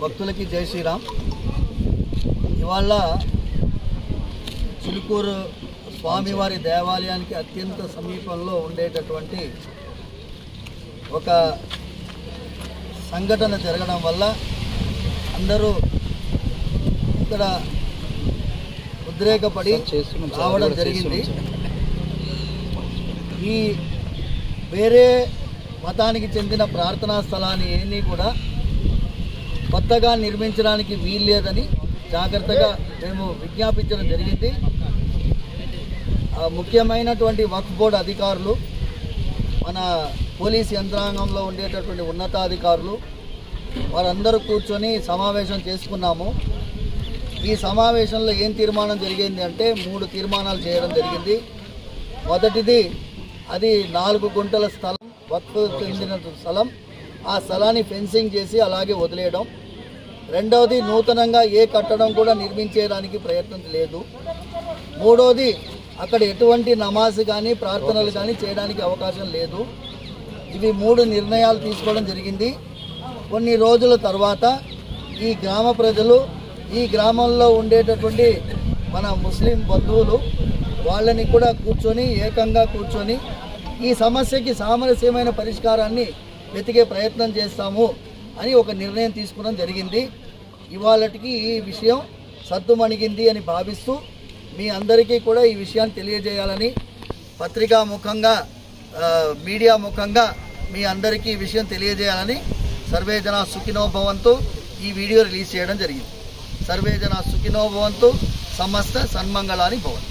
భక్తులకి జై శ్రీరామ్. ఇవాళ చిలుకూరు స్వామివారి దేవాలయానికి అత్యంత సమీపంలో ఉండేటటువంటి ఒక సంఘటన జరగడం వల్ల అందరూ ఇక్కడ ఉద్రేకపడి రావడం జరిగింది. ఈ వేరే మతానికి చెందిన ప్రార్థనా స్థలాన్ని ఏమీ కూడా కొత్తగా నిర్మించడానికి వీల్లేదని జాగ్రత్తగా మేము విజ్ఞాపించడం జరిగింది. ముఖ్యమైనటువంటి వక్ఫ్ బోర్డు అధికారులు, మన పోలీస్ యంత్రాంగంలో ఉండేటటువంటి ఉన్నతాధికారులు వారందరూ కూర్చొని సమావేశం చేసుకున్నాము. ఈ సమావేశంలో ఏం తీర్మానం జరిగింది అంటే 3 తీర్మానాలు చేయడం జరిగింది. మొదటిది, అది 4 గుంటల స్థలం, వక్ఫ్ చెందిన స్థలం, ఆ స్థలాన్ని ఫెన్సింగ్ చేసి అలాగే వదిలేయడం. రెండవది, నూతనంగా ఏ కట్టడం కూడా నిర్మించేయడానికి ప్రయత్నం లేదు. మూడవది, అక్కడ ఎటువంటి నమాజ్ కానీ ప్రార్థనలు కానీ చేయడానికి అవకాశం లేదు. ఇవి 3 నిర్ణయాలు తీసుకోవడం జరిగింది. కొన్ని రోజుల తర్వాత ఈ గ్రామ ప్రజలు, ఈ గ్రామంలో ఉండేటటువంటి మన ముస్లిం బంధువులు వాళ్ళని కూడా ఏకంగా కూర్చొని ఈ సమస్యకి సామరస్యమైన పరిష్కారాన్ని వెతికే ప్రయత్నం చేస్తాము అని ఒక నిర్ణయం తీసుకోవడం జరిగింది. ఇవాళకి ఈ విషయం సద్దుమణిగింది అని భావిస్తూ మీ అందరికీ కూడా ఈ విషయాన్ని తెలియజేయాలని పత్రికా ముఖంగా, మీడియా ముఖంగా మీ అందరికీ ఈ విషయం తెలియజేయాలని సర్వే జన సుఖినో భవంతు ఈ వీడియో రిలీజ్ చేయడం జరిగింది. సర్వే జన సుఖినో భవంతు, సమస్త సన్మంగళాని భవంతు.